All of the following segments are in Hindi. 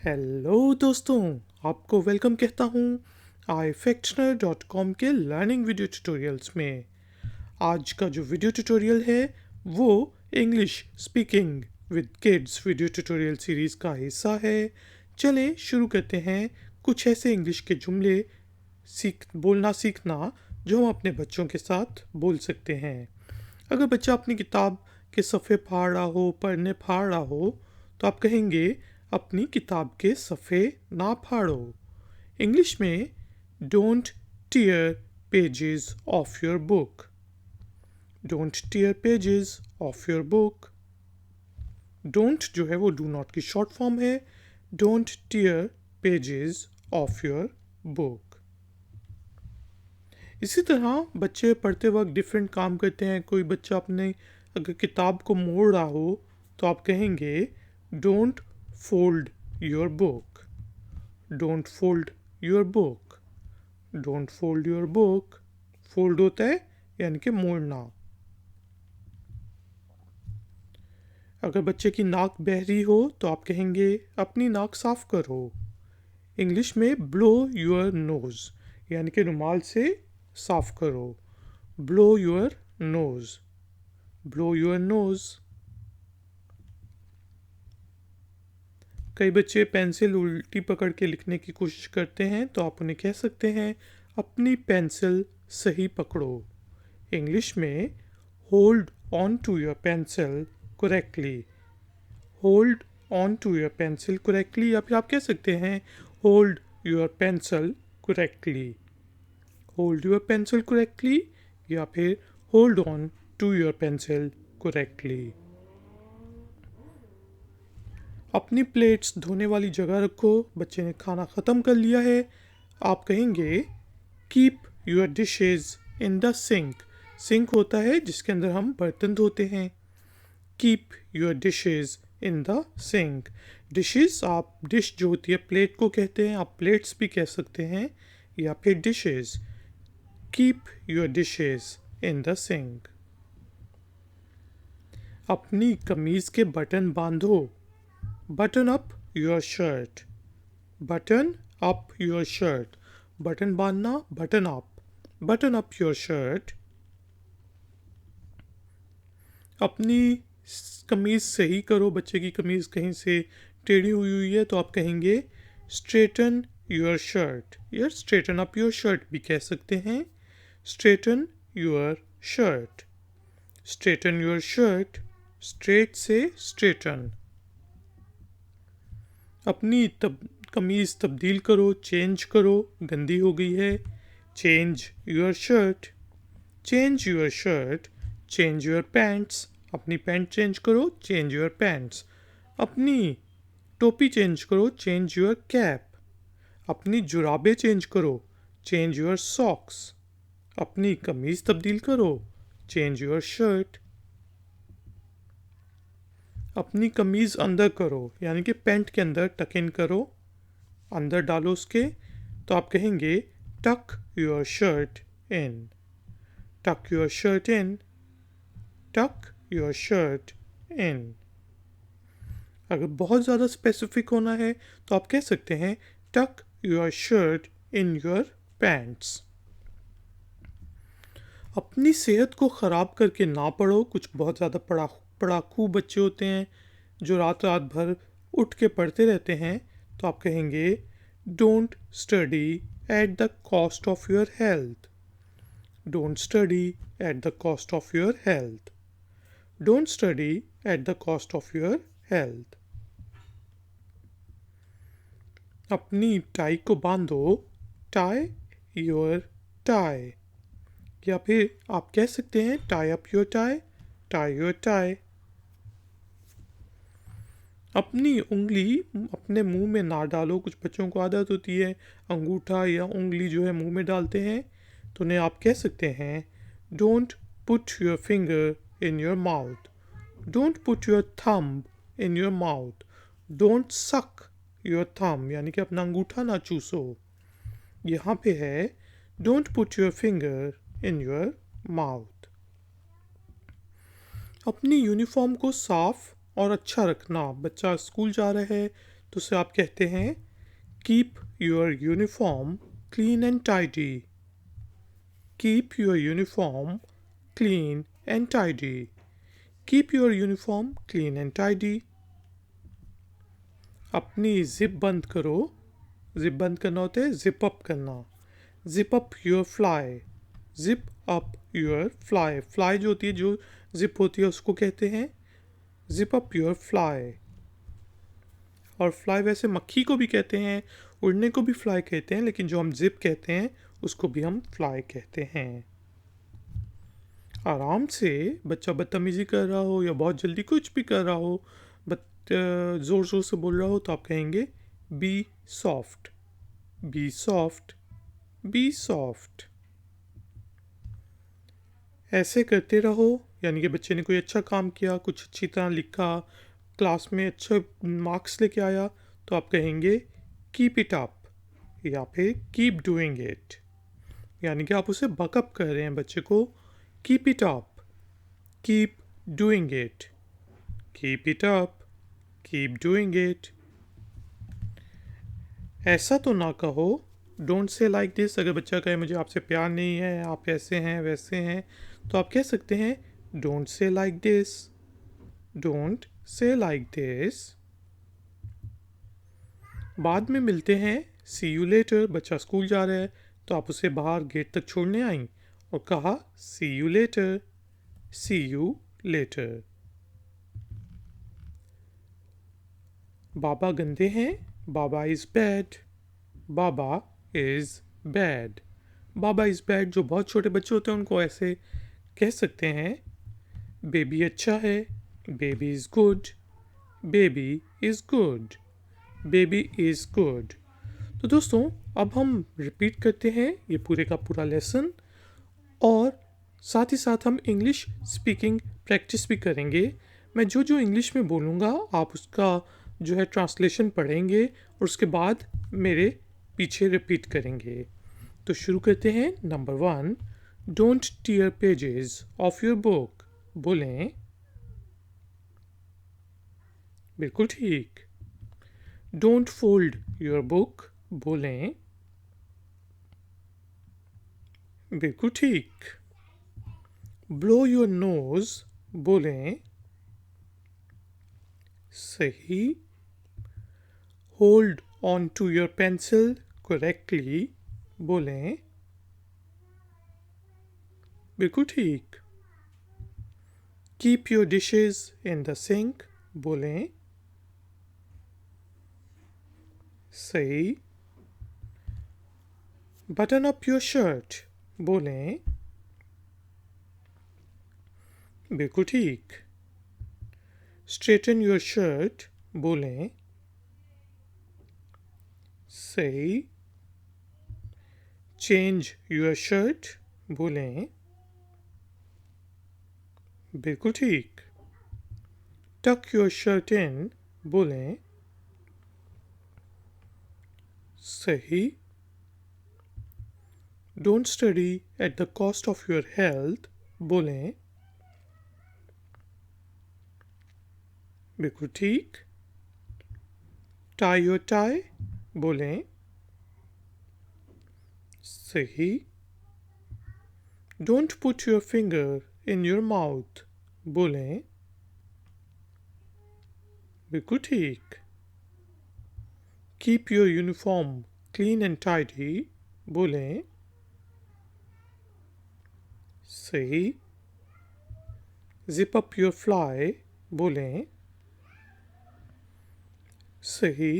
हेलो दोस्तों, आपको वेलकम कहता हूँ ifactioner.com के लर्निंग वीडियो ट्यूटोरियल्स में। आज का जो वीडियो ट्यूटोरियल है वो English speaking with kids video tutorial series का हिस्सा है। चलें शुरू करते हैं। कुछ ऐसे इंग्लिश के जुमले बोलना सीखना जो हम अपने बच्चों के साथ बोल सकते हैं। अगर बच्चा अपनी किताब के सफ़े फाड़ रहा हो, पढ़ने फाड़ रहा हो, तो आप कहेंगे अपनी किताब के सफ़े ना फाड़ो। इंग्लिश में don't tear pages of your book. Don't tear pages of your book. Don't जो है वो डू नॉट की शॉर्ट फॉर्म है। Don't tear pages of your book. इसी तरह बच्चे पढ़ते वक्त डिफरेंट काम करते हैं। कोई बच्चा अपने अगर किताब को मोड़ रहा हो तो आप कहेंगे don't fold your book. Don't fold your book. Don't fold your book. Fold होता है यानी कि मोड़ना। अगर बच्चे की नाक बह रही हो तो आप कहेंगे अपनी नाक साफ करो। इंग्लिश में ब्लो योर नोज यानी कि रुमाल से साफ करो। Blow your knows. Blow your knows. कई बच्चे पेंसिल उल्टी पकड़ के लिखने की कोशिश करते हैं तो आप उन्हें कह सकते हैं अपनी पेंसिल सही पकड़ो। इंग्लिश में hold on to your pencil correctly. Hold on to your pencil correctly, या फिर आप कह सकते हैं hold your pencil correctly. Hold your pencil correctly या फिर hold on to your pencil correctly. अपनी प्लेट्स धोने वाली जगह रखो। बच्चे ने खाना ख़त्म कर लिया है। आप कहेंगे keep your dishes in the sink. Sink होता है जिसके अंदर हम बर्तन धोते हैं। Keep your dishes in the sink. Dishes, आप डिश जो होती है प्लेट को कहते हैं, आप प्लेट्स भी कह सकते हैं या फिर dishes. Keep your dishes in the sink. अपनी कमीज के बटन बांधो। Button up your shirt. Button up your shirt. Button बांधना, button up. Button up your shirt. अपनी कमीज सही करो। बच्चे की कमीज कहीं से टेढ़ी हुई है तो आप कहेंगे स्ट्रेटन योर शर्ट या स्ट्रेटन अप योर शर्ट भी कह सकते हैं। Straighten your shirt. Straighten your shirt. Straight से स्ट्रेटन। अपनी कमीज तब्दील करो, चेंज करो, गंदी हो गई है। Change your shirt. Change your shirt. Change your pants. अपनी पैंट चेंज करो, चेंज योर पैंट्स। अपनी टोपी चेंज करो, चेंज योर कैप। अपनी जुराबें चेंज करो, चेंज योर सॉक्स। अपनी कमीज तब्दील करो, चेंज योर शर्ट। अपनी कमीज अंदर करो यानी कि पैंट के अंदर टक इन करो, अंदर डालो उसके, तो आप कहेंगे टक योर शर्ट इन। टक योर शर्ट इन। टक योर शर्ट इन। अगर बहुत ज़्यादा स्पेसिफिक होना है तो आप कह सकते हैं टक your shirt in your pants. अपनी सेहत को ख़राब करके ना पढ़ो। कुछ बहुत ज़्यादा पढ़ाकू बच्चे होते हैं जो रात रात भर उठ के पढ़ते रहते हैं, तो आप कहेंगे don't study at the cost of your health. Don't study at the cost of your health. Don't study at the cost of your health. अपनी टाई को बांधो। Tie your tie. या फिर आप कह सकते हैं tie up your tie. Tie your tie. अपनी उंगली अपने मुंह में ना डालो। कुछ बच्चों को आदत होती है अंगूठा या उंगली जो है मुंह में डालते हैं, तो उन्हें आप कह सकते हैं don't put your finger in your mouth. Don't put your thumb in your mouth. Don't सक योर थंब यानी कि अपना अंगूठा ना चूसो। यहाँ पे है don't put your finger in your mouth. अपनी यूनिफॉर्म को साफ और अच्छा रखना। बच्चा स्कूल जा रहा है तो उसे आप कहते हैं keep your uniform clean and tidy. Keep your uniform clean and tidy. Keep your uniform clean and tidy. अपनी जिप बंद करो। जिप बंद करना होता है जिप अप करना। Zip up your fly. Zip up your fly. Fly जो होती है, जो जिप होती है, उसको कहते हैं जिप अप योर फ्लाई। और फ्लाई वैसे मक्खी को भी कहते हैं, उड़ने को भी फ्लाई कहते हैं, लेकिन जो हम जिप कहते हैं उसको भी हम फ्लाई कहते हैं। आराम से बच्चा बदतमीजी कर रहा हो या बहुत जल्दी कुछ भी कर रहा हो, ज़ोर ज़ोर से बोल रहा हो, तो आप कहेंगे be soft. Be soft. Be soft. ऐसे करते रहो, यानी कि बच्चे ने कोई अच्छा काम किया, कुछ अच्छी तरह लिखा, क्लास में अच्छे मार्क्स लेके आया, तो आप कहेंगे कीप इट अप या फिर कीप डूइंग इट, यानी कि आप उसे बकअप कर रहे हैं बच्चे को। Keep it up, keep doing it, keep it up, keep doing it. ऐसा तो ना कहो, डोंट से लाइक दिस। अगर बच्चा कहे मुझे आपसे प्यार नहीं है, आप ऐसे हैं वैसे हैं, तो आप कह सकते हैं don't say like this. Don't say like this. बाद में मिलते हैं, सी यू लेटर। बच्चा स्कूल जा रहा है, तो आप उसे बाहर गेट तक छोड़ने आई और कहा see you later. See you later. बाबा गंदे हैं, baba is bad. Baba is bad. Baba is bad जो बहुत छोटे बच्चे होते हैं उनको ऐसे कह सकते हैं। बेबी अच्छा है, baby is good. Baby is good. Baby is good. तो दोस्तों, अब हम रिपीट करते हैं ये पूरे का पूरा लेसन, और साथ ही साथ हम इंग्लिश स्पीकिंग प्रैक्टिस भी करेंगे। मैं जो जो इंग्लिश में बोलूँगा आप उसका जो है ट्रांसलेशन पढ़ेंगे और उसके बाद मेरे पीछे रिपीट करेंगे। तो शुरू करते हैं। Number 1, don't tear pages of your book. बोलें बिल्कुल ठीक। Don't fold your book. बोलें बिल्कुल ठीक। Blow your nose. बोलें सही। Hold on to your pencil correctly. बोलें बिल्कुल ठीक। Keep your dishes in the sink. बोलें सही। Button up your shirt. बोलें बिल्कुल ठीक। Straighten your shirt. बोलें सही। Change your shirt. बोलें बिल्कुल ठीक। Tuck your shirt in. बोलें सही। Don't study at the cost of your health. बोलें बिल्कुल ठीक। Tie your tie. बोलें सही। Don't put your finger in your mouth. बोलें बिल्कुल ठीक। Keep your uniform clean and tidy. बोलें सही। Zip up your fly. बोलें सही।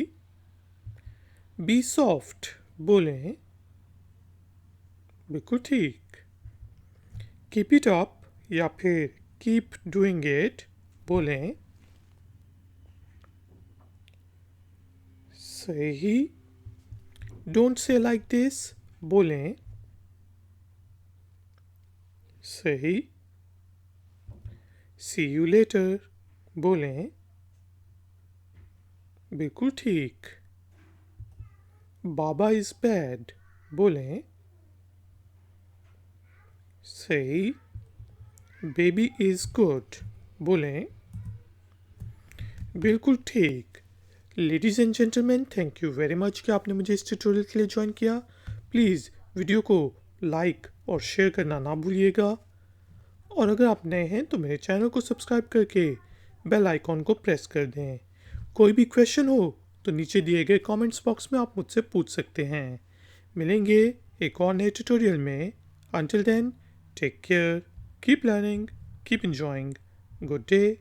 Be soft. बोलें बिल्कुल ठीक। कीप इट अप या फिर कीप डूइंग इट। बोलें सही। Don't say like this. बोलें सही। सी यू लेटर। बोलें बिल्कुल ठीक। बाबा इज़ बैड। बोलें सही। Baby is good. बोलें बिल्कुल ठीक। Ladies and gentleman, thank you very much कि आपने मुझे इस ट्यूटोरियल के लिए ज्वाइन किया। प्लीज़ वीडियो को लाइक और शेयर करना ना भूलिएगा। और अगर आप नए हैं तो मेरे चैनल को सब्सक्राइब करके बेल आइकॉन को प्रेस कर दें। कोई भी क्वेश्चन हो तो नीचे दिए गए कमेंट्स बॉक्स में आप मुझसे पूछ सकते हैं। मिलेंगे एक और नए ट्यूटोरियल में। Until then, take care, keep learning, keep enjoying. Good day.